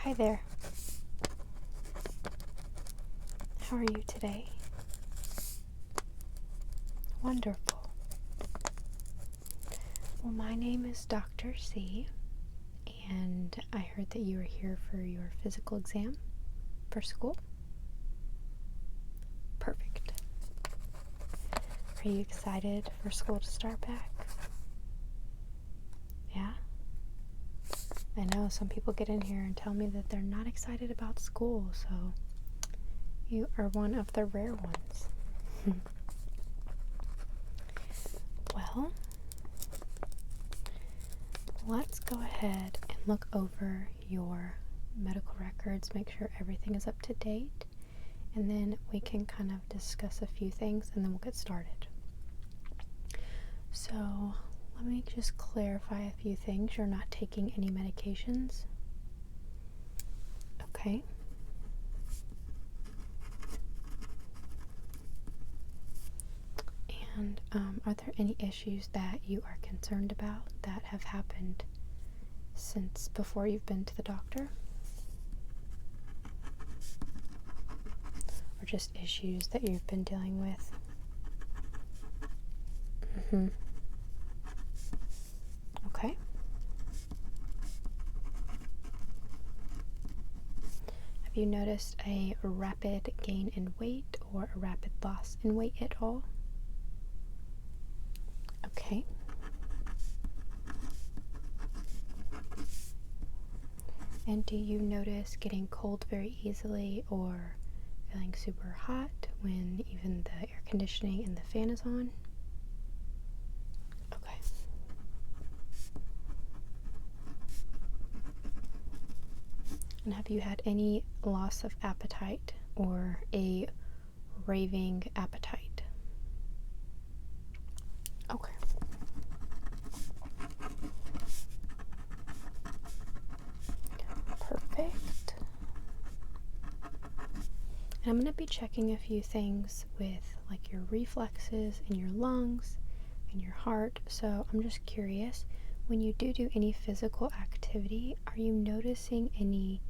Hi there. How are you today? Wonderful. Well, my name is Dr. C, and I heard that you were here for your physical exam for school. Perfect. Are you excited for school to start back? Yeah? I know some people get in here and tell me that they're not excited about school, so you are one of the rare ones. Well, let's go ahead and look over your medical records, make sure everything is up to date, and then we can kind of discuss a few things and then we'll get started. So, let me just clarify a few things. You're not taking any medications? Okay. And are there any issues that you are concerned about that have happened since before you've been to the doctor? Or just issues that you've been dealing with? Okay. Have you noticed a rapid gain in weight or a rapid loss in weight at all? Okay. And do you notice getting cold very easily or feeling super hot when even the air conditioning and the fan is on? Okay. And have you had any loss of appetite or a raving appetite? Okay. Perfect. And I'm going to be checking a few things with like your reflexes and your lungs and your heart. So I'm just curious, when you do any physical activity, are you noticing any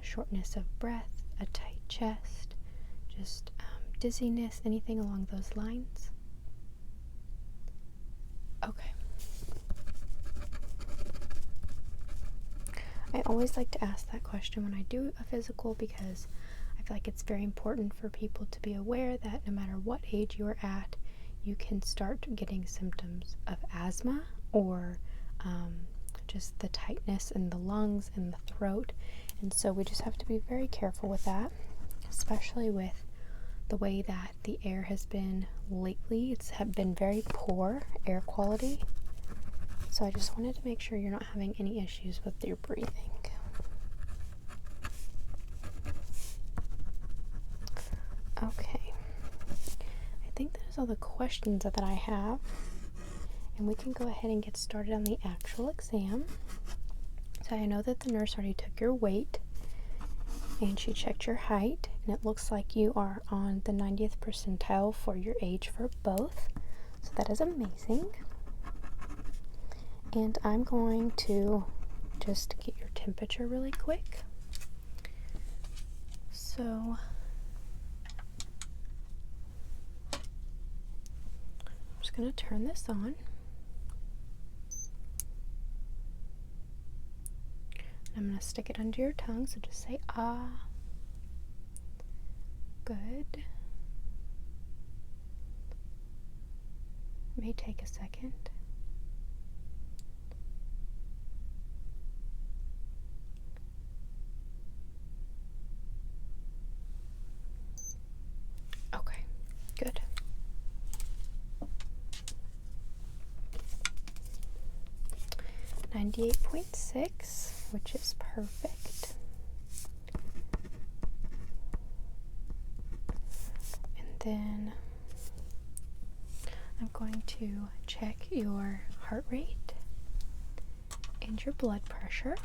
shortness of breath, a tight chest, just dizziness, anything along those lines? Okay. I always like to ask that question when I do a physical because I feel like it's very important for people to be aware that no matter what age you are at, you can start getting symptoms of asthma or just the tightness in the lungs and the throat. And so we just have to be very careful with that, especially with the way that the air has been lately. It's been very poor air quality. So I just wanted to make sure you're not having any issues with your breathing. Okay. I think that is all the questions that I have. And we can go ahead and get started on the actual exam. So I know that the nurse already took your weight and she checked your height, and it looks like you are on the 90th percentile for your age for both. So that is amazing. And I'm going to just get your temperature really quick. So I'm just going to turn this on. I'm going to stick it under your tongue, so just say ah. Good. It may take a second. Okay, good. .6, which is perfect. And then I'm going to check your heart rate and your blood pressure.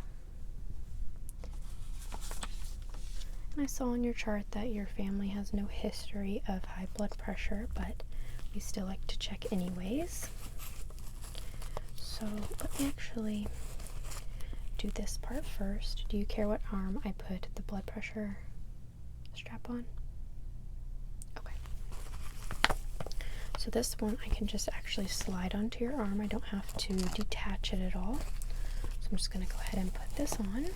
And I saw on your chart that your family has no history of high blood pressure, but we still like to check anyways. So let me actually do this part first. Do you care what arm I put the blood pressure strap on? Okay. So this one I can just actually slide onto your arm. I don't have to detach it at all. So I'm just going to go ahead and put this on.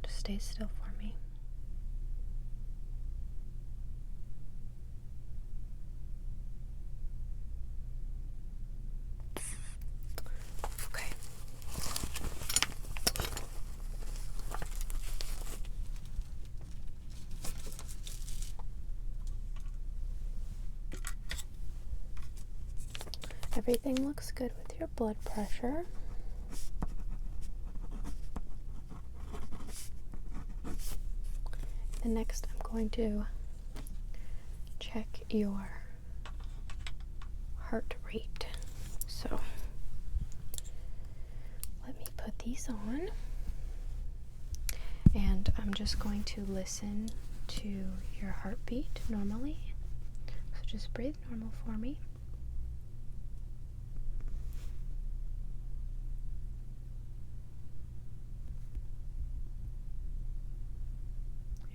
Stay still for me. Okay. Everything looks good with your blood pressure. And next I'm going to check your heart rate. So let me put these on, and I'm just going to listen to your heartbeat normally. So just breathe normal for me.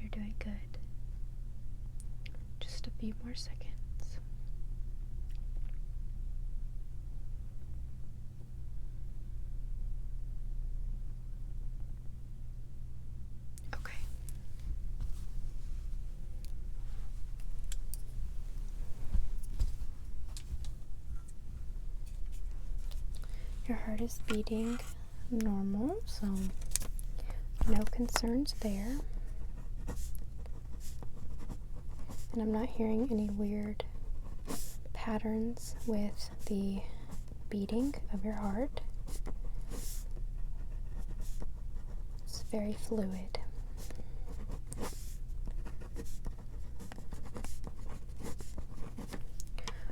You're doing good. Just a few more seconds. Okay. Your heart is beating normal, so no concerns there. And I'm not hearing any weird patterns with the beating of your heart. It's very fluid.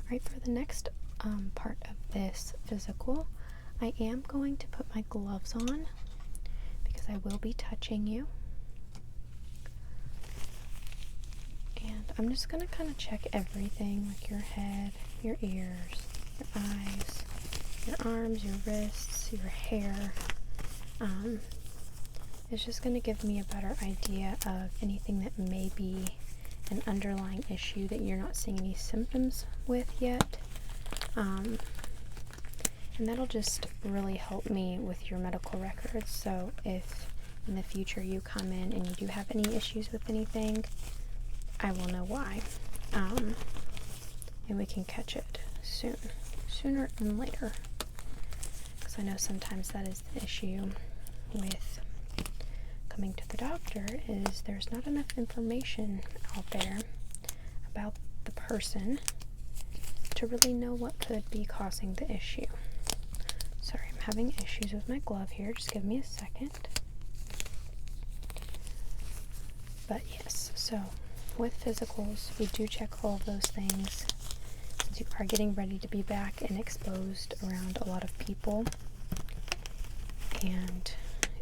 Alright, for the next part of this physical, I am going to put my gloves on because I will be touching you. And I'm just going to kind of check everything, like your head, your ears, your eyes, your arms, your wrists, your hair. It's just going to give me a better idea of anything that may be an underlying issue that you're not seeing any symptoms with yet. And that'll just really help me with your medical records. So if in the future you come in and you do have any issues with anything, I will know why, and we can catch it sooner than later, because I know sometimes that is the issue with coming to the doctor, is there's not enough information out there about the person to really know what could be causing the issue. Sorry, I'm having issues with my glove here, just give me a second. But yes, so with physicals, we do check all of those things since you are getting ready to be back and exposed around a lot of people. And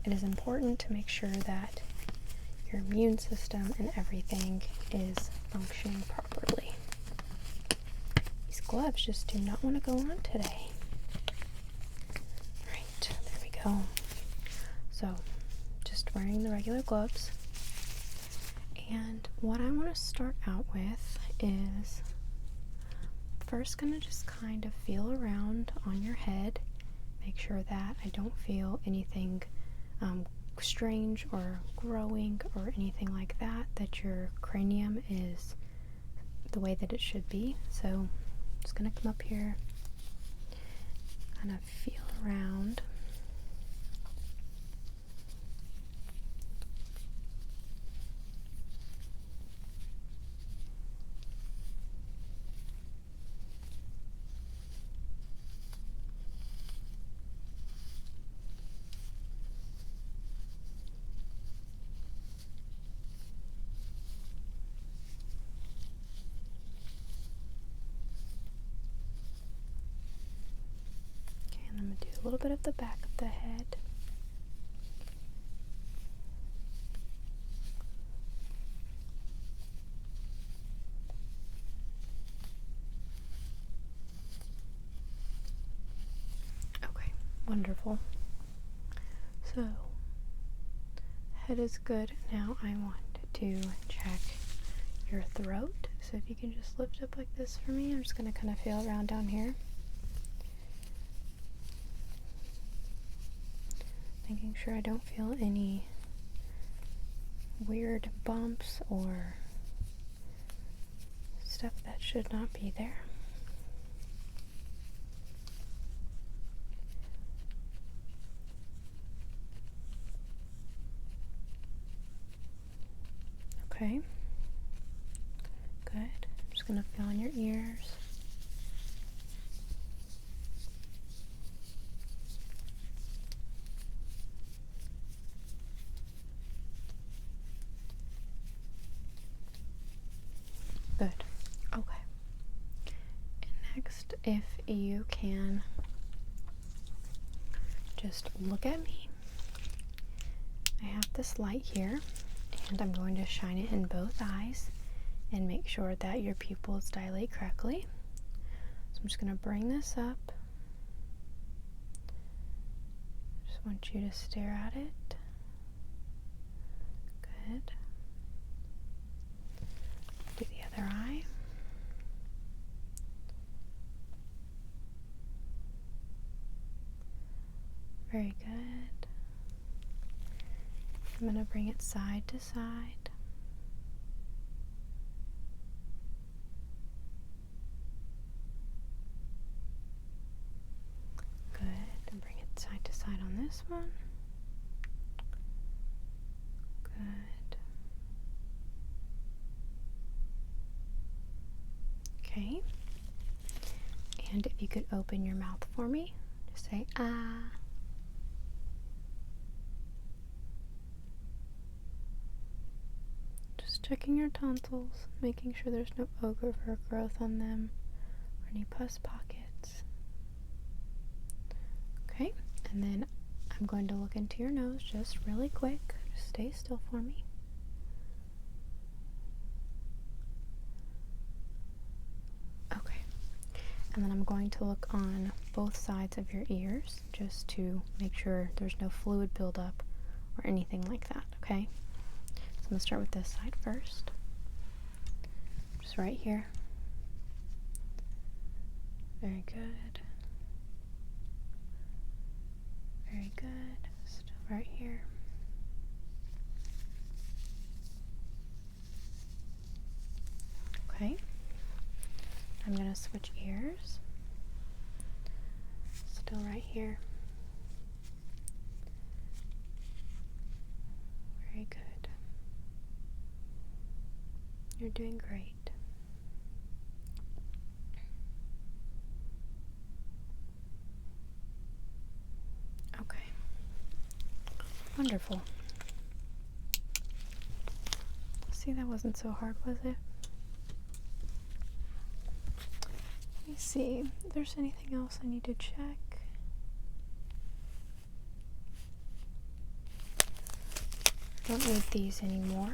it is important to make sure that your immune system and everything is functioning properly. These gloves just do not want to go on today. Right, there we go. So, just wearing the regular gloves. And what I want to start out with is first going to just kind of feel around on your head, make sure that I don't feel anything strange or growing or anything like that, that your cranium is the way that it should be. So I'm just going to come up here, kind of feel around. Do a little bit of the back of the head. Okay, wonderful. So, head is good. Now I want to check your throat. So if you can just lift up like this for me, I'm just going to kind of feel around down here. Making sure I don't feel any weird bumps or stuff that should not be there. Okay. Good. I'm just going to feel on your ears. Good. Okay. And next, if you can just look at me. I have this light here, and I'm going to shine it in both eyes and make sure that your pupils dilate correctly. So I'm just going to bring this up. Just want you to stare at it. Good. Do the other eye. Very good. I'm going to bring it side to side. Good. And bring it side to side on this one. Good. Okay. And if you could open your mouth for me, just say ah. Checking your tonsils, making sure there's no overgrowth on them or any pus pockets. Okay, and then I'm going to look into your nose just really quick. Just stay still for me. Okay, and then I'm going to look on both sides of your ears just to make sure there's no fluid buildup or anything like that, okay? I'm going to start with this side first. Just right here. Very good. Very good. Still right here. Okay. I'm going to switch ears. Still right here. Very good. You're doing great. Okay. Wonderful. See, that wasn't so hard, was it? Let me see if there's anything else I need to check. Don't need these anymore.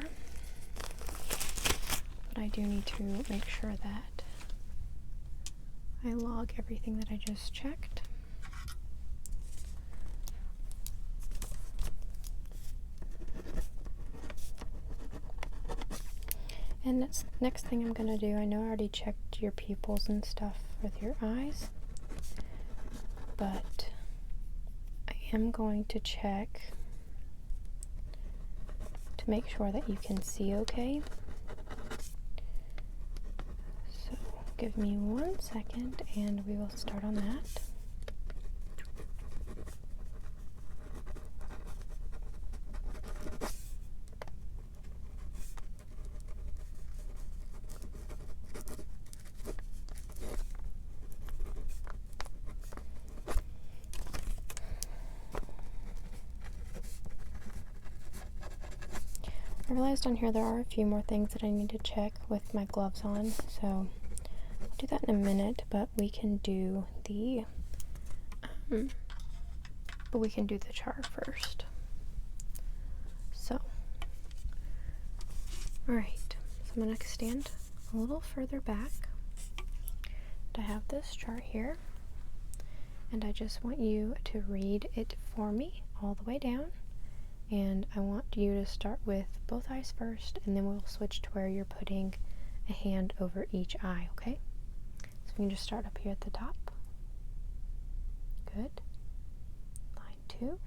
But I do need to make sure that I log everything that I just checked. And next thing I'm going to do, I know I already checked your pupils and stuff with your eyes, but I am going to check to make sure that you can see okay. So give me 1 second and we will start on that. I realized on here there are a few more things that I need to check with my gloves on, so I'll do that in a minute, but we can do the but we can do the chart first. So, alright, so I'm going to stand a little further back. I have this chart here, and I just want you to read it for me all the way down, and I want you to start with both eyes first, and then we'll switch to where you're putting a hand over each eye, okay? So we can just start up here at the top. Good. Line 2.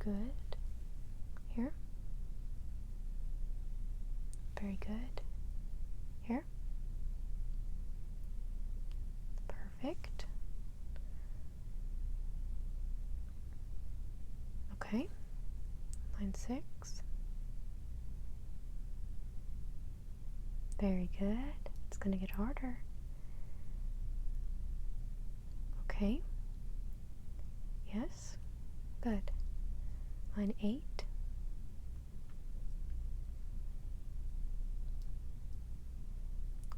Good. Here. Very good. Here. Perfect. Okay. Line 6. Very good. It's going to get harder. Okay. Yes. Good. Line 8.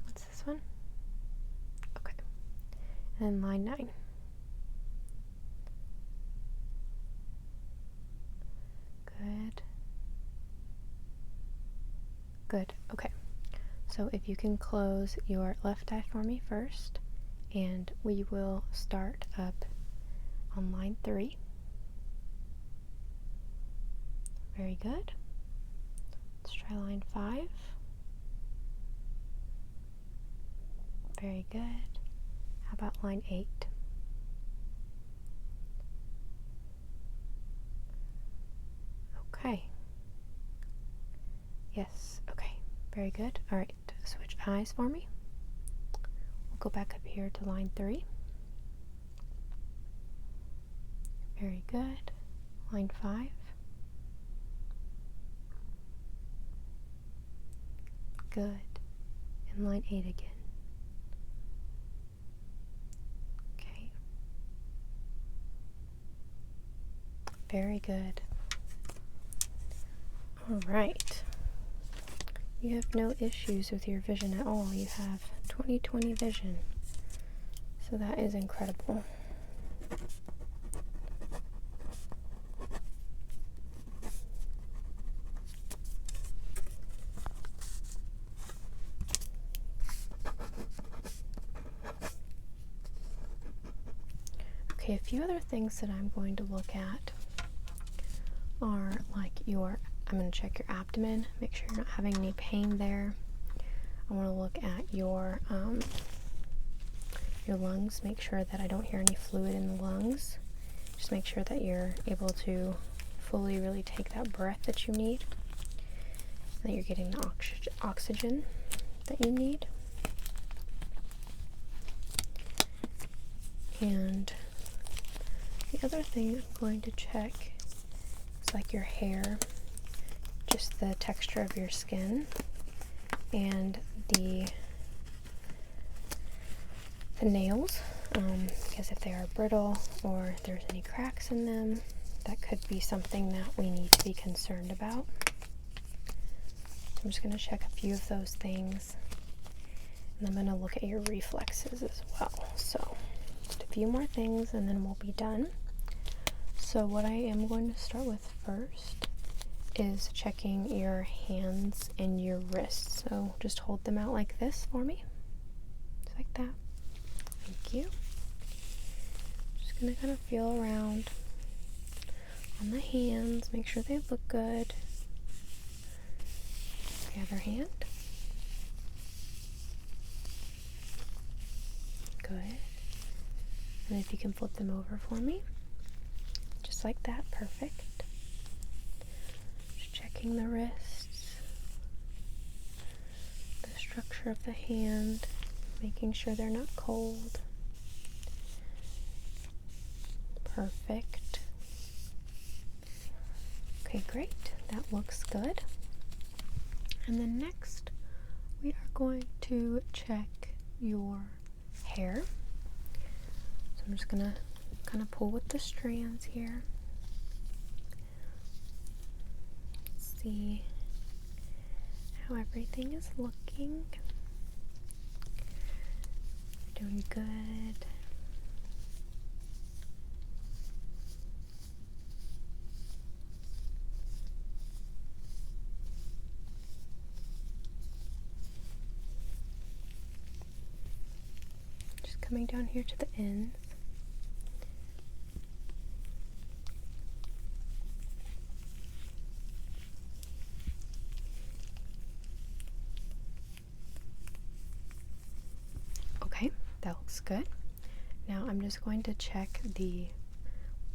What's this one? Okay. And then line 9. Good. Good. Okay. So if you can close your left eye for me first, and we will start up on line 3. Very good. Let's try line 5. Very good. How about line 8? Okay. Yes, okay. Very good. Alright, switch eyes for me. We'll go back up here to line 3. Very good. Line 5. Good. And line 8 again. Okay. Very good. Alright. You have no issues with your vision at all. You have 20/20 vision. So that is incredible. Okay, a few other things that I'm going to look at are like I'm going to check your abdomen, make sure you're not having any pain there. I want to look at your lungs, make sure that I don't hear any fluid in the lungs. Just make sure that you're able to fully really take that breath that you need, that you're getting the oxygen that you need. And the other thing I'm going to check is like your hair, just the texture of your skin, and the nails, because if they are brittle or if there's any cracks in them, that could be something that we need to be concerned about. I'm just going to check a few of those things, and I'm going to look at your reflexes as well. So just a few more things and then we'll be done. So what I am going to start with first is checking your hands and your wrists. So just hold them out like this for me. Just like that. Thank you. Just going to kind of feel around on the hands, make sure they look good. The other hand. Good. And if you can flip them over for me. Just like that. Perfect. Just checking the wrists, the structure of the hand, making sure they're not cold. Perfect. Okay, great. That looks good. And then next, we are going to check your hair. So I'm just going to kind of pull with the strands here. See how everything is looking. You're doing good. coming down here to the ends. Okay, that looks good. Now I'm just going to check the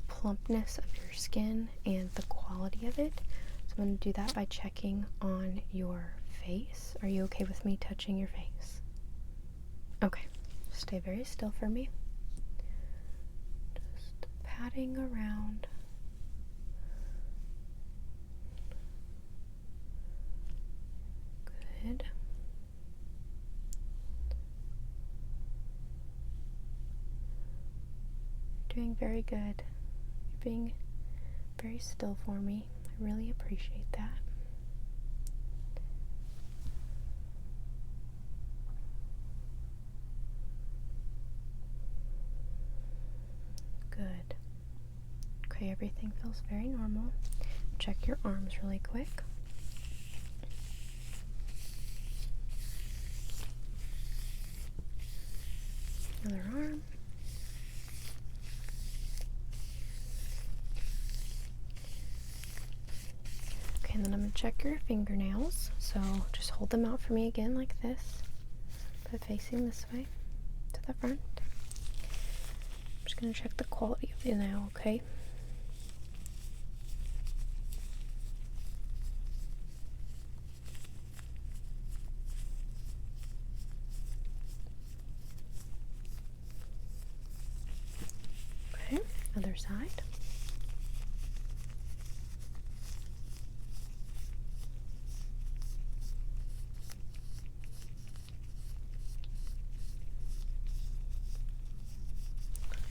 plumpness of your skin and the quality of it. So I'm going to do that by checking on your face. Are you okay with me touching your face? Okay, stay very still for me. Just patting around. Good. You're doing very good. You're being very still for me. I really appreciate that. Good. Okay, everything feels very normal. Check your arms really quick. Other arm. Okay, and then I'm going to check your fingernails. So just hold them out for me again like this, but facing this way to the front. I'm just going to check the quality of the nail, okay? Okay, other side.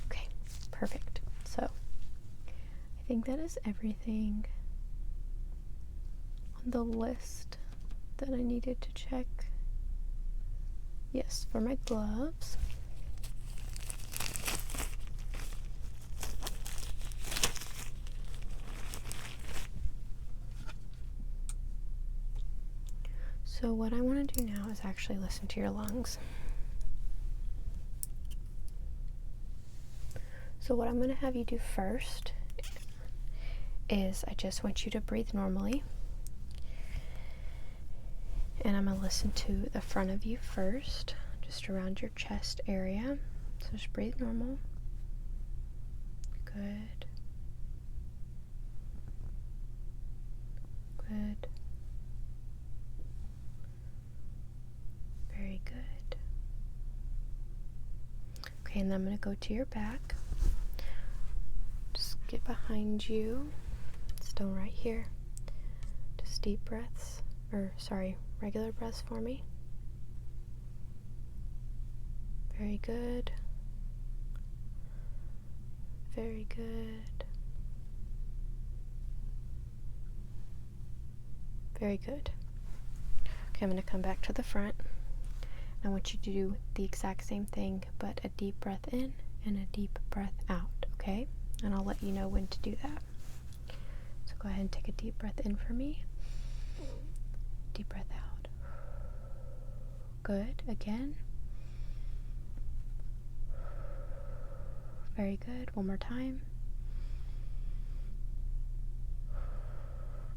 Okay, perfect. So I think that is everything on the list that I needed to check. Yes, for my gloves. So what I want to do now is actually listen to your lungs. So what I'm going to have you do first is I just want you to breathe normally. And I'm going to listen to the front of you first, just around your chest area. So just breathe normal. Good. Good. Very good. Okay, and then I'm going to go to your back. Just get behind you. Still right here. Just deep breaths. Regular breaths for me. Very good. Very good. Very good. Okay, I'm going to come back to the front. I want you to do the exact same thing, but a deep breath in and a deep breath out, okay? And I'll let you know when to do that. So go ahead and take a deep breath in for me. Deep breath out. Good. Again. Very good. One more time.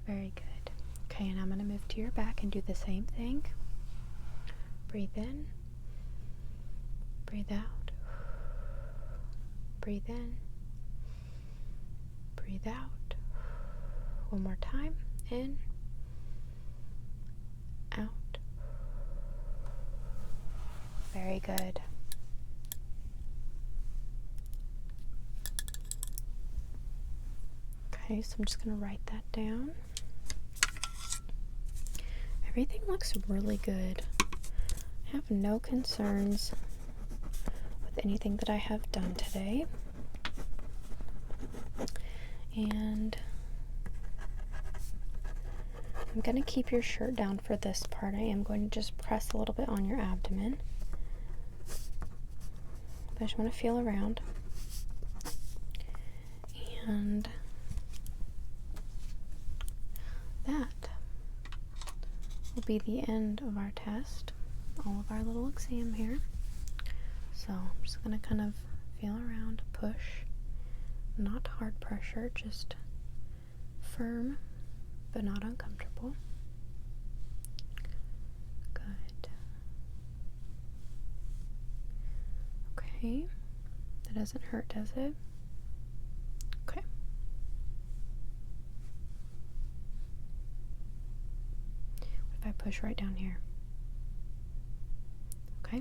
Very good. Okay, and I'm going to move to your back and do the same thing. Breathe in. Breathe out. Breathe in. Breathe out. One more time. In. Out. Very good. Okay, so I'm just going to write that down. Everything looks really good. I have no concerns with anything that I have done today. And I'm going to keep your shirt down for this part. I am going to just press a little bit on your abdomen. I just want to feel around. And that will be the end of our test, all of our little exam here. So So I'm just going to kind of feel around, push, not hard pressure, just firm but not uncomfortable. Good. Okay, that doesn't hurt, does it? Okay. What if I push right down here? Okay.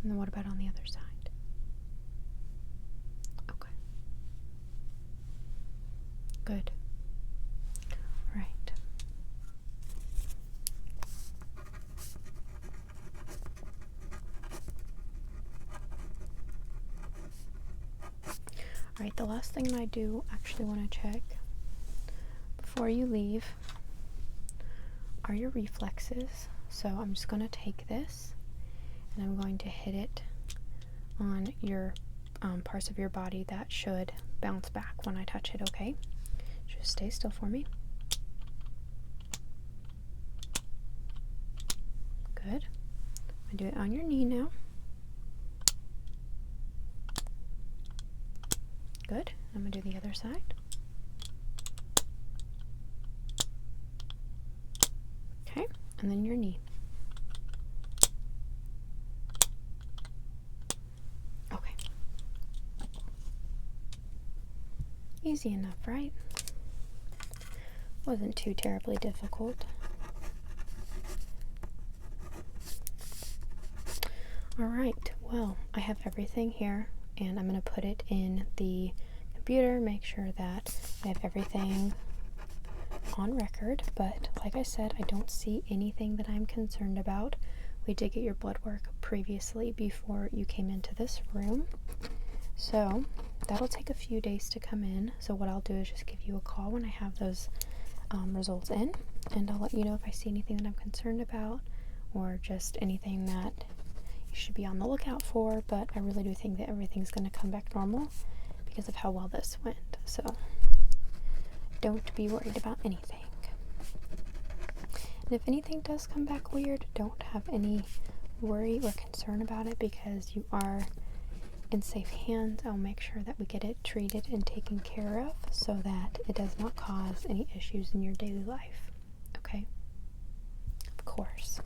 And then what about on the other side? Okay. Good. All right. All right, the last thing I do actually want to check before you leave are your reflexes. So I'm just going to take this and I'm going to hit it on your parts of your body that should bounce back when I touch it, okay? Just stay still for me. Good. I'm going to do it on your knee now. Good. I'm going to do the other side. Okay, and then your knee. Okay. Easy enough, right? Wasn't too terribly difficult. Alright, well, I have everything here, and I'm going to put it in the computer, make sure that I have everything on record, but like I said, I don't see anything that I'm concerned about. We did get your blood work previously before you came into this room, so that'll take a few days to come in. So what I'll do is just give you a call when I have those results in, and I'll let you know if I see anything that I'm concerned about or just anything that you should be on the lookout for. But I really do think that everything's going to come back normal because of how well this went, so don't be worried about anything. And if anything does come back weird, don't have any worry or concern about it because you are in safe hands. I'll make sure that we get it treated and taken care of so that it does not cause any issues in your daily life. Okay? Of course.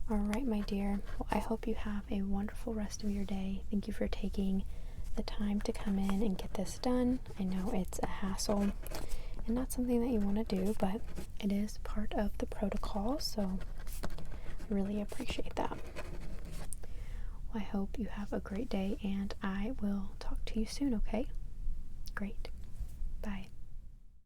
Alright, my dear. Well, I hope you have a wonderful rest of your day. Thank you for taking the time to come in and get this done. I know it's a hassle and not something that you want to do, but it is part of the protocol, so I really appreciate that. Well, I hope you have a great day, and I will talk to you soon, okay? Great. Bye.